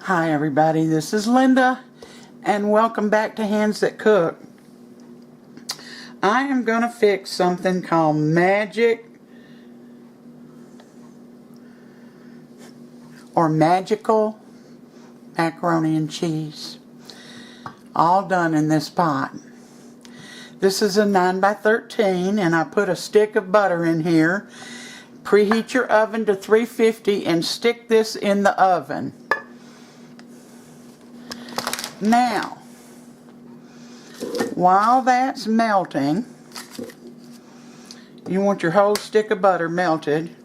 Hi everybody, this is Linda and welcome back to Hands That Cook. I am going to fix something called magical macaroni and cheese, all done in this pot. This is a 9x13 and I put a stick of butter in here. Preheat your oven to 350 and stick this in the oven. Now, while that's melting, you want your whole stick of butter melted.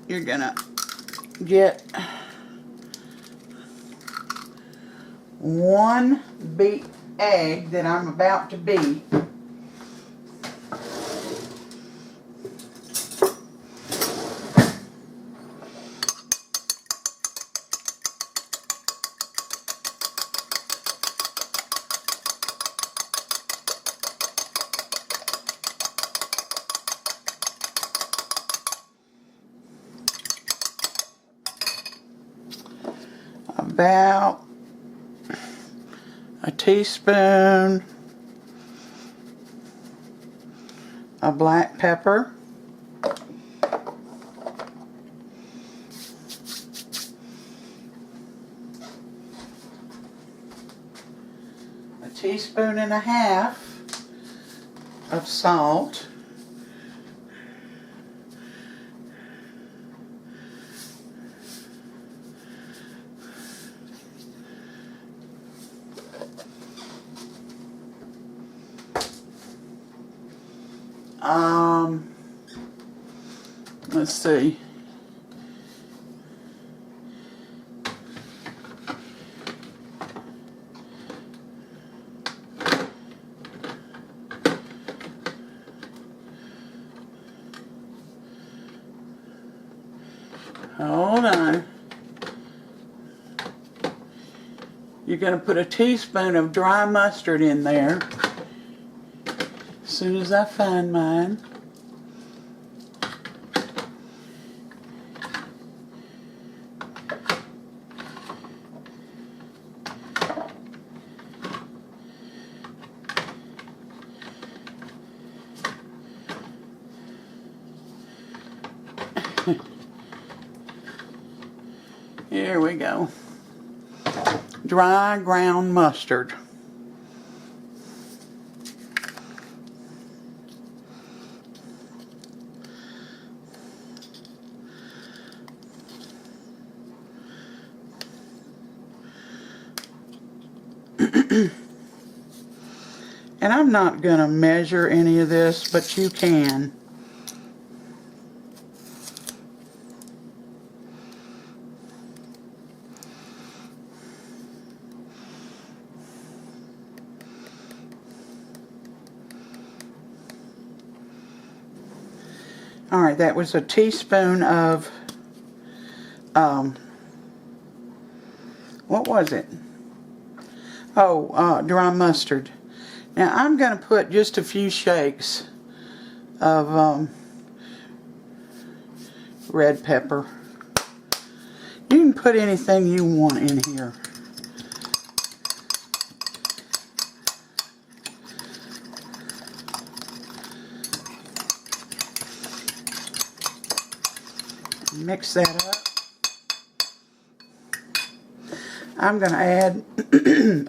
You're gonna get one beat egg that I'm about to beat. About a teaspoon of black pepper, a teaspoon and a half of salt, let's see, hold on. You're going to put a teaspoon of dry mustard in there as soon as I find mine. Here we go. Dry ground mustard. And I'm not going to measure any of this, but you can. Alright, that was a teaspoon of, what was it? Oh, dry mustard. Now I'm going to put just a few shakes of red pepper. You can put anything you want in here. Mix that up. I'm going to add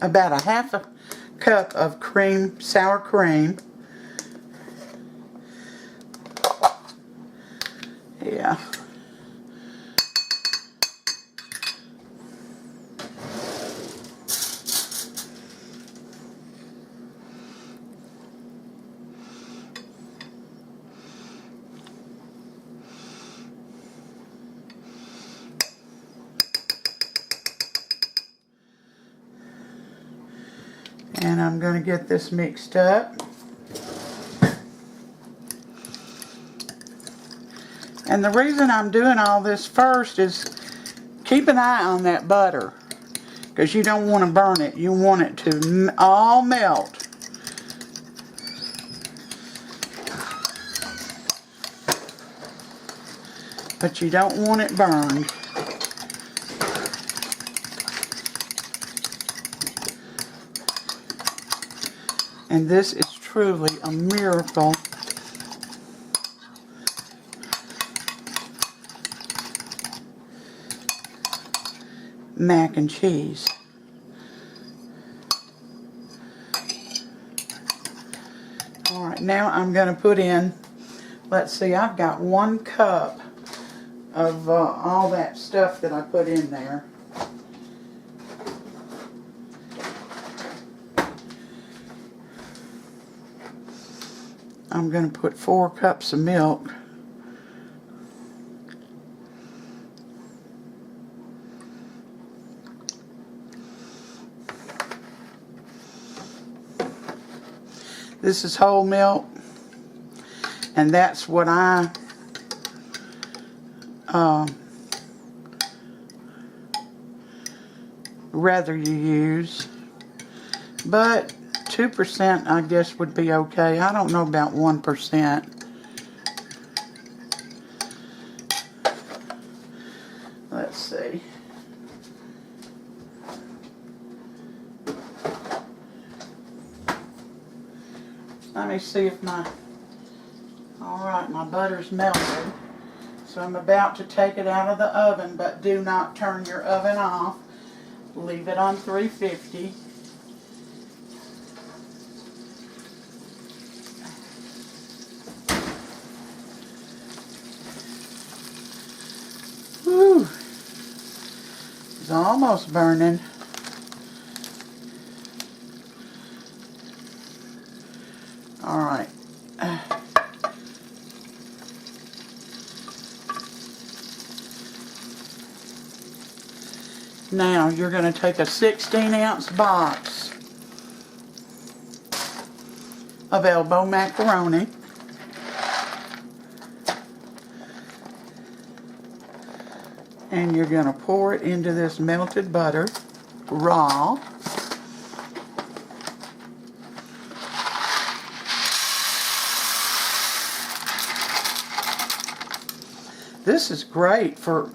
about a half a cup of sour cream. Yeah. And I'm going to get this mixed up. And the reason I'm doing all this first is keep an eye on that butter, because you don't want to burn it. You want it to all melt. But you don't want it burned. And this is truly a miracle mac and cheese. Alright, now I'm going to put in, let's see, I've got 1 cup of all that stuff that I put in there. I'm going to put 4 cups of milk. This is whole milk, and that's what I rather you use, but 2% I guess would be okay. I don't know about 1%. Let's see. Let me see if alright, my butter's melted. So I'm about to take it out of the oven, but do not turn your oven off. Leave it on 350. Whew. It's almost burning. Alright. Now you're going to take a 16-ounce box of elbow macaroni. And you're going to pour it into this melted butter raw. This is great for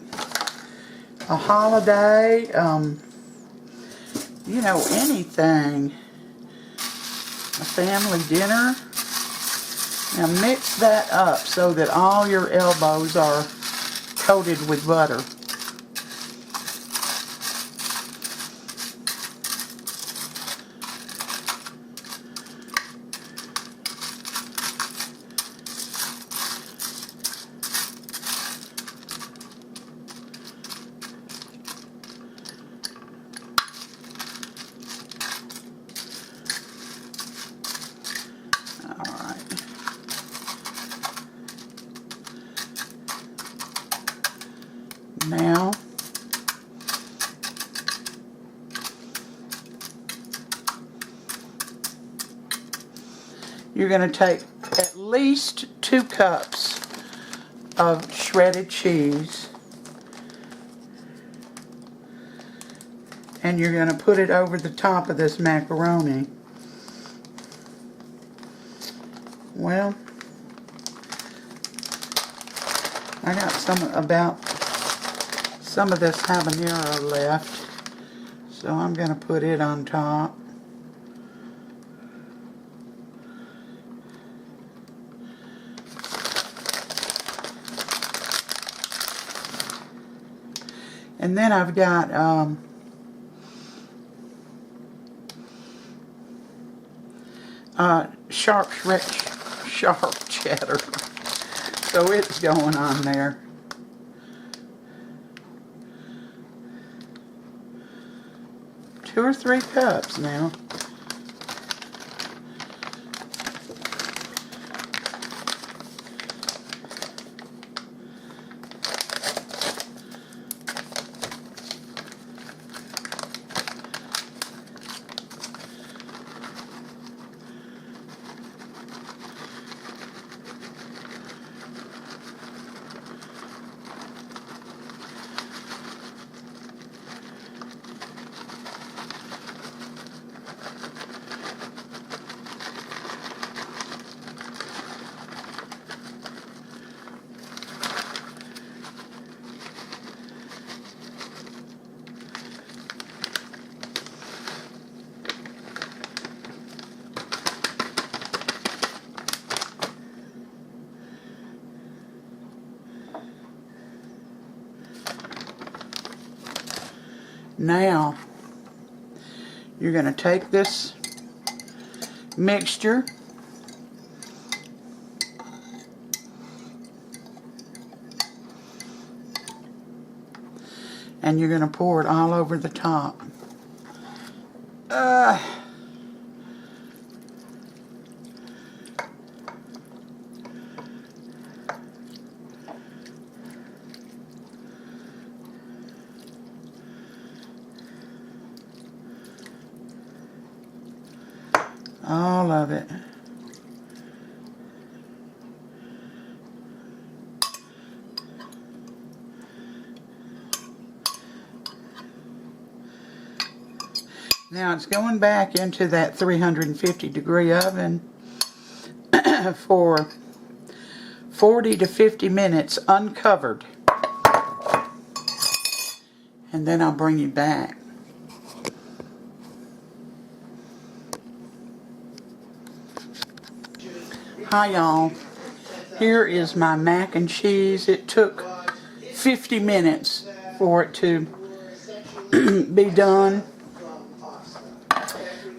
a holiday, you know, anything. A family dinner. Now mix that up so that all your elbows are coated with butter. Now, you're going to take at least 2 cups of shredded cheese, and you're going to put it over the top of this macaroni. Well, I got some of this habanero left, so I'm going to put it on top. And then I've got sharp cheddar, so it's going on there. Two or 3 cups now. Now, you're going to take this mixture and you're going to pour it all over the top. All of it. Now it's going back into that 350-degree oven for 40 to 50 minutes uncovered. And then I'll bring you back. Hi y'all. Here is my mac and cheese. It took 50 minutes for it to be done.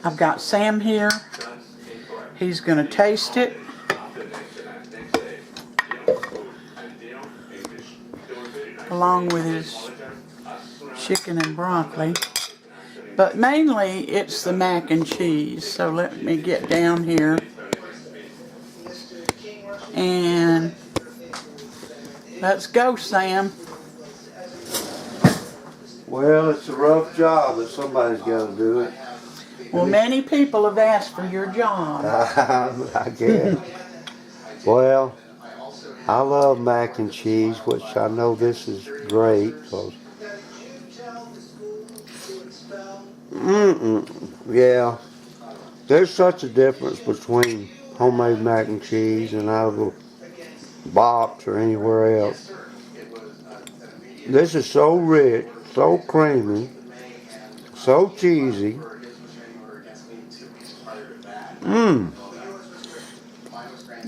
I've got Sam here. He's going to taste it. Along with his chicken and broccoli. But mainly it's the mac and cheese. So let me get down here. And let's go, Sam. Well, it's a rough job, but somebody's got to do it. Well, many people have asked for your job. I guess. Well, I love mac and cheese, which I know this is great. Yeah, there's such a difference between homemade mac and cheese and out of a box or anywhere else. This is so rich, so creamy, so cheesy.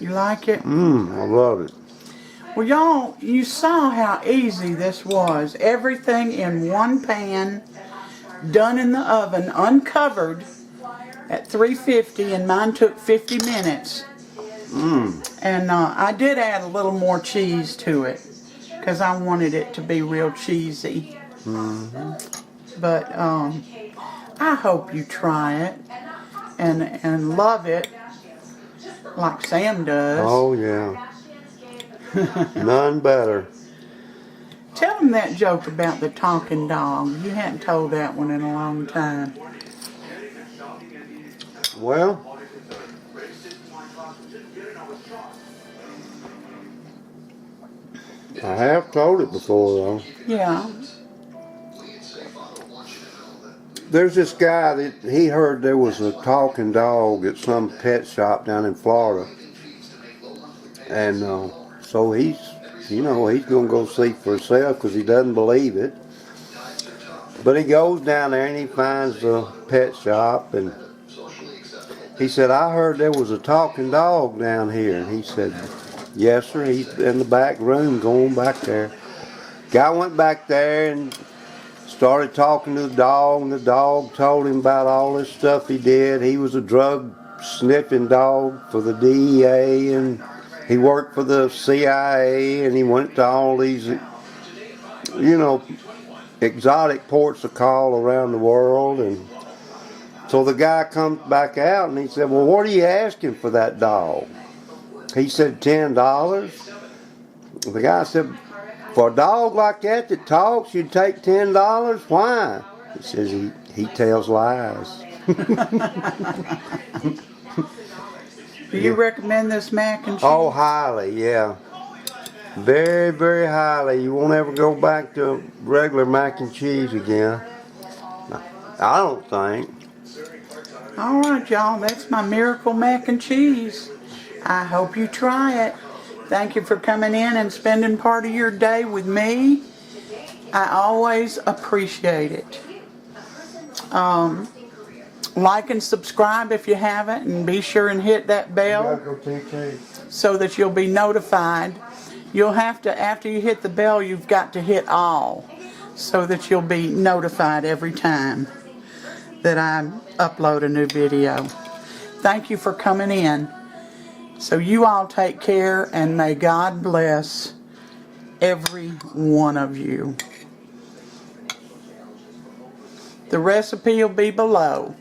You like it? I love it. Well, y'all, you saw how easy this was. Everything in one pan, done in the oven, uncovered at 350, and mine took 50 minutes. And I did add a little more cheese to it because I wanted it to be real cheesy. But I hope you try it and love it like Sam does. Oh, yeah. None better. Tell them that joke about the talking dog. You hadn't told that one in a long time. Well, I have told it before, though. Yeah. There's this guy that he heard there was a talking dog at some pet shop down in Florida. And so he's going to go see for himself because he doesn't believe it. But he goes down there and he finds the pet shop and he said, I heard there was a talking dog down here. And he said, yes, sir. He's in the back room going back there. Guy went back there and started talking to the dog, and the dog told him about all this stuff he did. He was a drug sniffing dog for the DEA, and he worked for the CIA, and he went to all these, exotic ports of call around the world. And so the guy comes back out and he said, well, what are you asking for that dog? He said, $10. The guy said, for a dog like that talks, you'd take $10? Why? He says he tells lies. Do you recommend this mac and cheese? Oh, highly, yeah. Very, very highly. You won't ever go back to regular mac and cheese again. I don't think. All right, y'all. That's my miracle mac and cheese. I hope you try it. Thank you for coming in and spending part of your day with me. I always appreciate it. Like and subscribe if you haven't, and be sure and hit that bell so that you'll be notified. You'll have to, after you hit the bell, you've got to hit all so that you'll be notified every time that I upload a new video. Thank you for coming in. So you all take care, and may God bless every one of you. The recipe will be below.